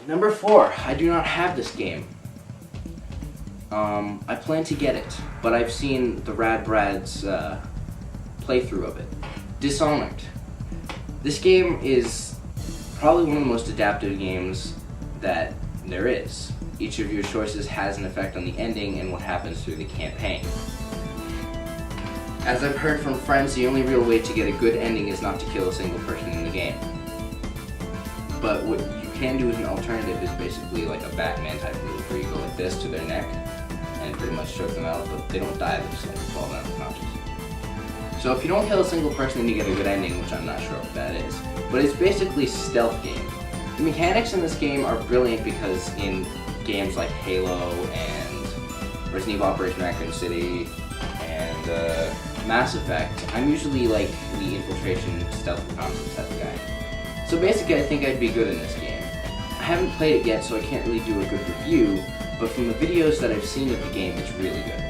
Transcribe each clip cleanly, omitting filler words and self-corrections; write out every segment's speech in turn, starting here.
Number 4, I do not have this game. I plan to get it, but I've seen the Rad Brad's playthrough of it. Dishonored. This game is probably one of the most adaptive games that there is. Each of your choices has an effect on the ending and what happens through the campaign. As I've heard from friends, the only real way to get a good ending is not to kill a single person in the game. But what you can do as an alternative is basically like a Batman type move where you go like this to their neck and pretty much choke them out, but they don't die, they just like fall down unconscious. So if you don't kill a single person, then you get a good ending, which I'm not sure what that is. But it's basically a stealth game. The mechanics in this game are brilliant because in games like Halo and Resident Evil Operation Raccoon City and Mass Effect, I'm usually like the infiltration stealth reconnaissance type of guy. So basically I think I'd be good in this game. I haven't played it yet, so I can't really do a good review, but from the videos that I've seen of the game, it's really good.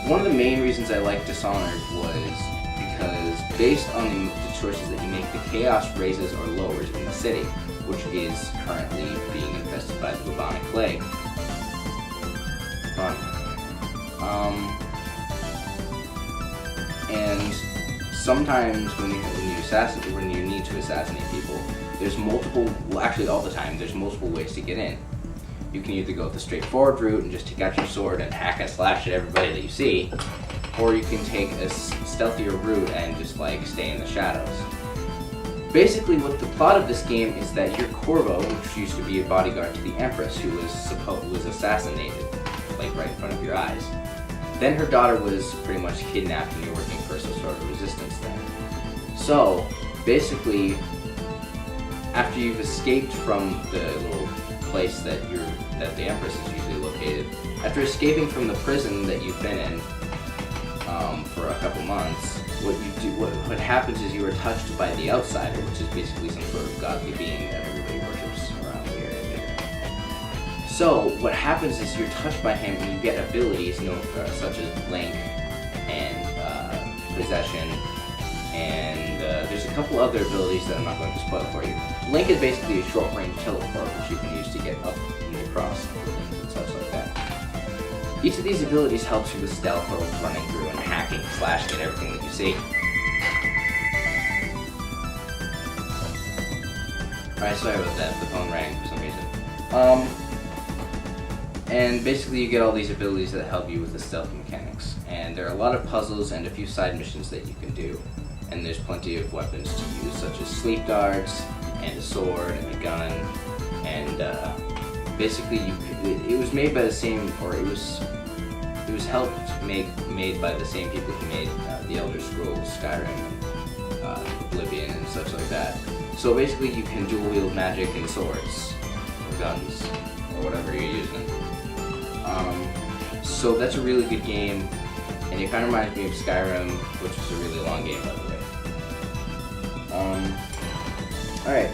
One of the main reasons I like Dishonored was because based on the choices that you make, the chaos raises or lowers in the city, which is currently being infested by the bubonic plague. And sometimes when you need to assassinate people, there's multiple, well actually all the time, there's multiple ways to get in. You can either go the straightforward route and just take out your sword and hack and slash at everybody that you see, or you can take a stealthier route and just like stay in the shadows. Basically what the plot of this game is that your Corvo, which used to be a bodyguard to the Empress, who was assassinated, like right in front of your eyes. Then her daughter was pretty much kidnapped and you're working for some sort of resistance thing. So, basically, after you've escaped from the little place that the Empress is usually located, after escaping from the prison that you've been in for a couple months, what happens is you are touched by the Outsider, which is basically some sort of godly being that everybody worships around the area. So what happens is you're touched by him and you get abilities such as Blink and Possession, and there's a couple other abilities that I'm not going to spoil for you. Blink is basically a short-range teleport which you can use to get up and across buildings and such like that. Each of these abilities helps you with stealth or with running through and hacking, slashing at everything that you see. Alright, sorry about that, the phone rang for some reason. And basically you get all these abilities that help you with the stealth mechanics. And there are a lot of puzzles and a few side missions that you can do. And there's plenty of weapons to use, such as sleep guards, and a sword, and a gun, and basically it was made by the same, or it was made by the same people who made the Elder Scrolls, Skyrim, Oblivion, and such like that. So basically you can dual wield magic and swords, or guns, or whatever you're using. So that's a really good game, and it kind of reminds me of Skyrim, which is a really long game by the way. Alright.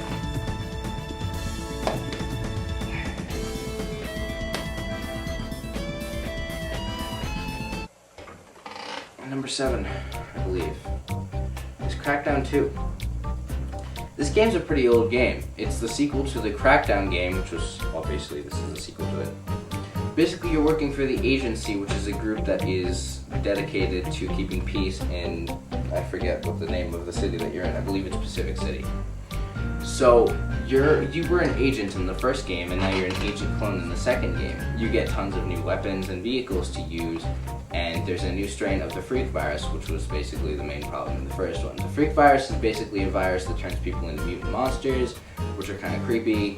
Number 7, I believe, is Crackdown 2. This game's a pretty old game. It's the sequel to the Crackdown game, which was, obviously this is the sequel to it. Basically you're working for the Agency, which is a group that is dedicated to keeping peace in, I forget what the name of the city that you're in, I believe it's Pacific City. So you were an agent in the first game, and now you're an agent clone in the second game. You get tons of new weapons and vehicles to use, and there's a new strain of the Freak virus, which was basically the main problem in the first one. The Freak virus is basically a virus that turns people into mutant monsters, which are kind of creepy,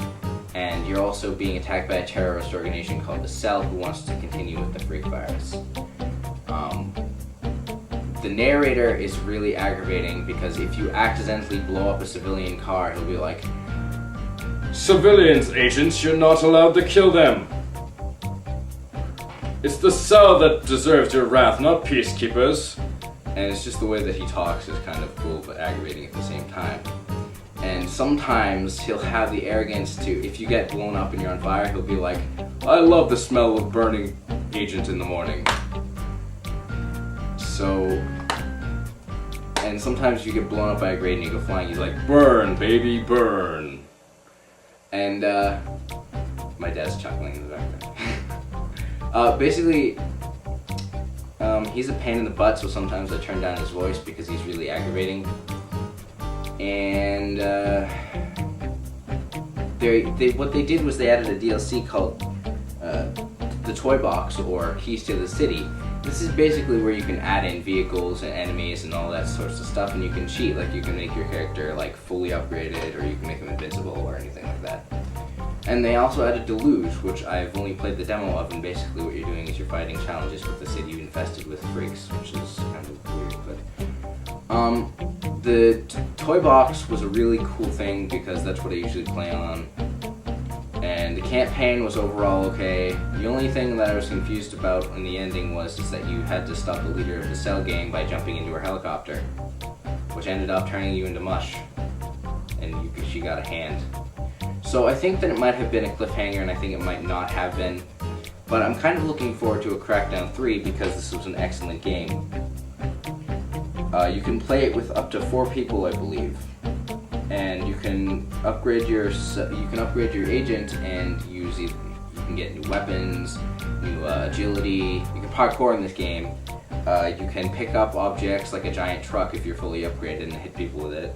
and you're also being attacked by a terrorist organization called the Cell, who wants to continue with the Freak virus. The narrator is really aggravating because if you accidentally blow up a civilian car, he'll be like, "Civilians, agents, you're not allowed to kill them. It's the Cell that deserves your wrath, not peacekeepers." And it's just the way that he talks is kind of cool but aggravating at the same time. And sometimes he'll have the arrogance to, if you get blown up and you're on fire, he'll be like, "I love the smell of burning agent in the morning." So, and And sometimes you get blown up by a grenade and you go flying. He's like, "Burn, baby, burn." And my dad's chuckling in the background. Basically, he's a pain in the butt, so sometimes I turn down his voice because he's really aggravating. And what they did was they added a DLC called the Toy Box, or Keys to the City. This is basically where you can add in vehicles and enemies and all that sorts of stuff, and you can cheat. Like, you can make your character like fully upgraded, or you can make him invincible or anything like that. And they also added Deluge, which I've only played the demo of, and basically what you're doing is you're fighting challenges with the city infested with freaks, which is kind of weird. But the Toy Box was a really cool thing because that's what I usually play on. And the campaign was overall okay. The only thing that I was confused about in the ending was that you had to stop the leader of the Cell gang by jumping into her helicopter, which ended up turning you into mush, and she got a hand. So I think that it might have been a cliffhanger, and I think it might not have been, but I'm kind of looking forward to a Crackdown 3 because this was an excellent game. You can play it with up to 4 people, I believe. And you can upgrade your agent and you can get new weapons, new agility. You can parkour in this game. You can pick up objects like a giant truck if you're fully upgraded and hit people with it.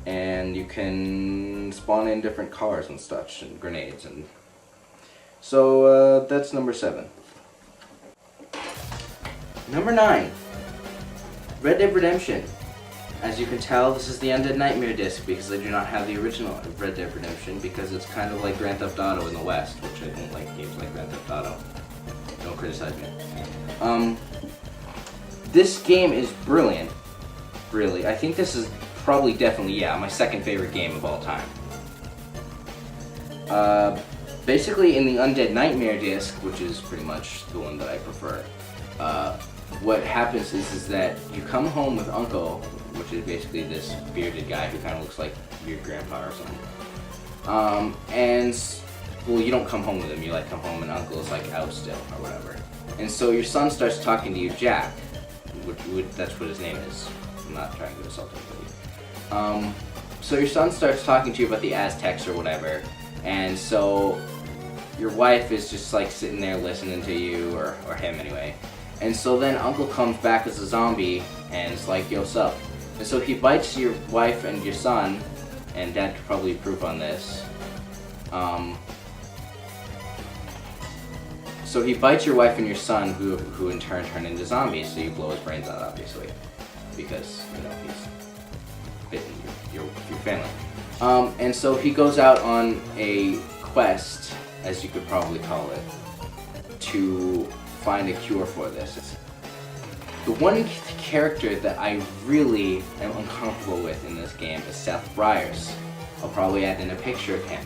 And you can spawn in different cars and such, and grenades. And so that's number 7. Number 9, Red Dead Redemption. As you can tell, this is the Undead Nightmare disc because I do not have the original Red Dead Redemption because it's kind of like Grand Theft Auto in the West, which I don't like games like Grand Theft Auto. Don't criticize me. This game is brilliant, really. I think this is probably definitely, my second favorite game of all time. Basically, in the Undead Nightmare disc, which is pretty much the one that I prefer, what happens is that you come home with Uncle, which is basically this bearded guy who kind of looks like your grandpa or something. Well, you don't come home with him, you come home and Uncle is out still or whatever. And so your son starts talking to you, Jack, that's what his name is. I'm not trying to insult anybody. So your son starts talking to you about the Aztecs or whatever, and so your wife is just sitting there listening to you, or him anyway. And so then Uncle comes back as a zombie and it's like, yo, sup? And so he bites your wife and your son, and Dad could probably approve on this. So he bites your wife and your son, who in turn turn into zombies, so you blow his brains out, obviously. Because, he's bitten your family. And so he goes out on a quest, as you could probably call it, to find a cure for this. The one character that I really am uncomfortable with in this game is Seth Briars. I'll probably add in a picture of him.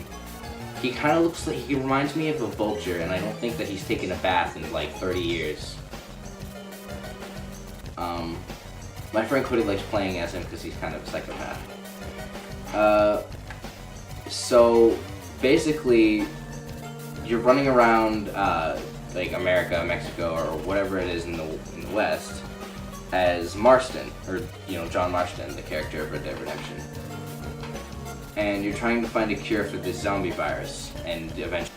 He kind of looks like, he reminds me of a vulture, and I don't think that he's taken a bath in 30 years. My friend Cody likes playing as him because he's kind of a psychopath. So basically, you're running around America, Mexico, or whatever it is in the West, as Marston, or John Marston, the character of Red Dead Redemption. And you're trying to find a cure for this zombie virus, and eventually.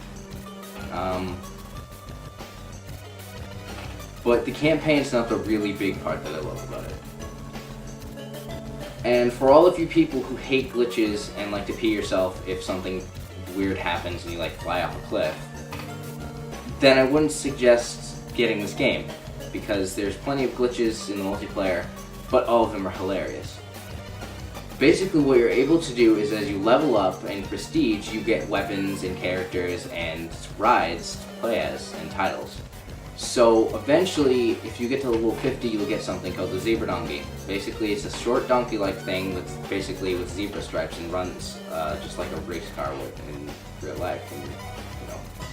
But the campaign's not the really big part that I love about it. And for all of you people who hate glitches and like to pee yourself if something weird happens and you fly off a cliff, then I wouldn't suggest getting this game, because there's plenty of glitches in the multiplayer, but all of them are hilarious. Basically what you're able to do is, as you level up in prestige, you get weapons and characters and rides to play as, and titles. So eventually, if you get to level 50, you'll get something called the Zebra Donkey. Basically, it's a short donkey-like thing with zebra stripes and runs just like a race car would in real life, and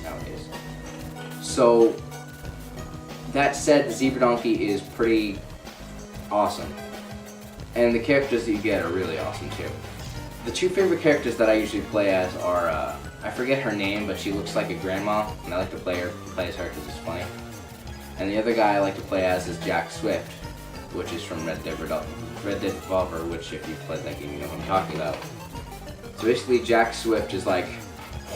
nowadays. So that said, the Zebra Donkey is pretty awesome, and the characters that you get are really awesome too. The two favorite characters that I usually play as are I forget her name, but she looks like a grandma, and I like to play as her because it's funny. And the other guy I like to play as is Jack Swift, which is from Red Dead Red Dead Revolver, which if you've played that game, you know what I'm talking about. So basically, Jack Swift is like,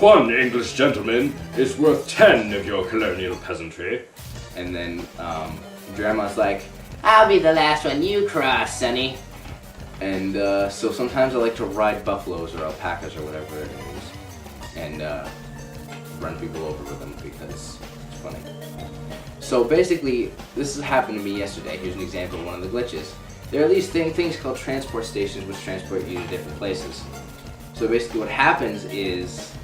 "One English gentleman is worth 10 of your colonial peasantry." and then Grandma's like, "I'll be the last one you cross, Sonny." And so sometimes I like to ride buffaloes or alpacas or whatever it is, and run people over with them because it's funny. So basically, this has happened to me yesterday. Here's an example of one of the glitches. There are these things called transport stations which transport you to different places. So basically what happens is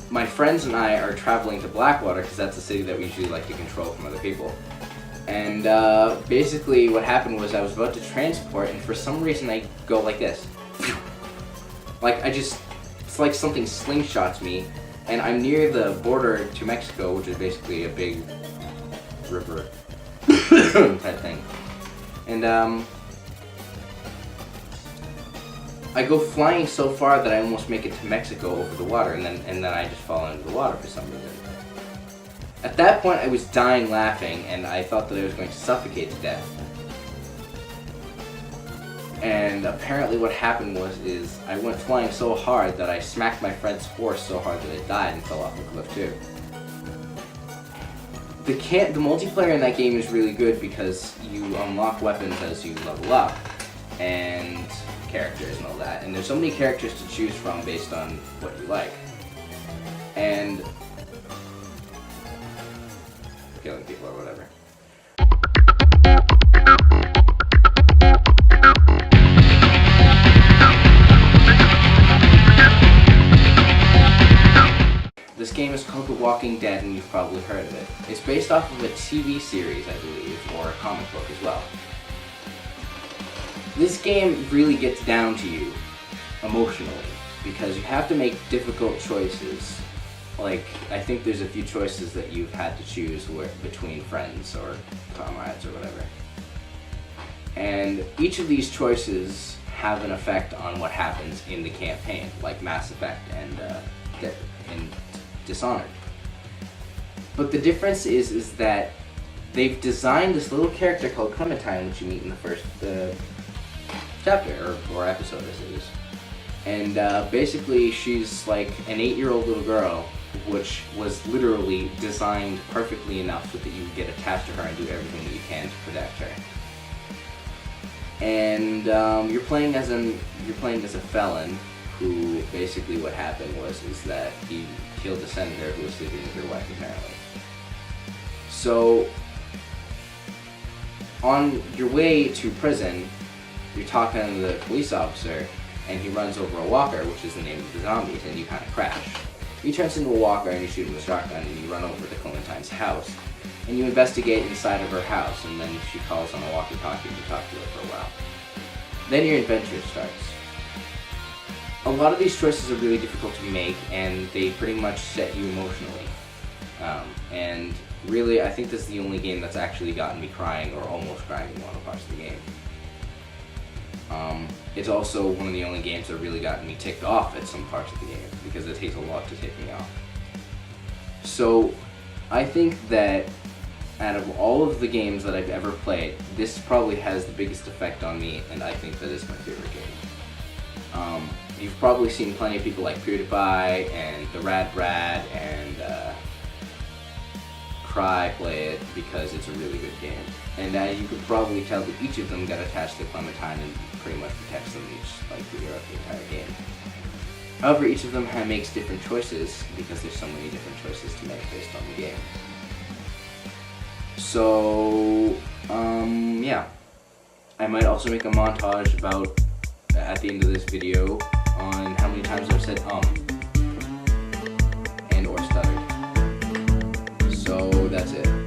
my friends and I are traveling to Blackwater because that's the city that we usually like to control from other people. And basically what happened was I was about to transport, and for some reason I go like this. Like it's like something slingshots me, and I'm near the border to Mexico, which is basically a big river type thing. And I go flying so far that I almost make it to Mexico over the water, and then I just fall into the water for some reason. At that point, I was dying laughing, and I thought that I was going to suffocate to death. And apparently what happened is I went flying so hard that I smacked my friend's horse so hard that it died and fell off the cliff too. The multiplayer in that game is really good because you unlock weapons as you level up, and characters and all that. And there's so many characters to choose from based on what you like. And killing people or whatever. This game is called The Walking Dead, and you've probably heard of it. It's based off of a TV series, I believe, or a comic book as well. This game really gets down to you emotionally because you have to make difficult choices. Like, I think there's a few choices that you've had to choose between friends or comrades or whatever. And each of these choices have an effect on what happens in the campaign, like Mass Effect and Dishonored. But the difference is that they've designed this little character called Clementine, which you meet in the first chapter, or episode as it is. And basically she's like an 8-year-old little girl, which was literally designed perfectly enough so that you get attached to her and do everything that you can to protect her. And you're playing as a felon who basically what happened is that he killed a senator who was sleeping with your wife apparently. So on your way to prison, you're talking to the police officer, and he runs over a walker, which is the name of the zombies, and you kind of crash. He turns into a walker, and you shoot him with a shotgun, and you run over to Clementine's house, and you investigate inside of her house, and then she calls on a walkie-talkie, and you talk to her for a while. Then your adventure starts. A lot of these choices are really difficult to make, and they pretty much set you emotionally. And really, I think this is the only game that's actually gotten me crying, or almost crying in one of the parts of the game. It's also one of the only games that really gotten me ticked off at some parts of the game, because it takes a lot to tick me off. So, I think that out of all of the games that I've ever played, this probably has the biggest effect on me, and I think that is my favorite game. You've probably seen plenty of people like PewDiePie and the Rad Brad and Cry play it because it's a really good game. And you could probably tell that each of them got attached to Clementine and pretty much protects them each, like throughout the entire game. However, each of them makes different choices because there's so many different choices to make based on the game. So, yeah. I might also make a montage about, at the end of this video, on how many times I've said and or stuttered. So that's it.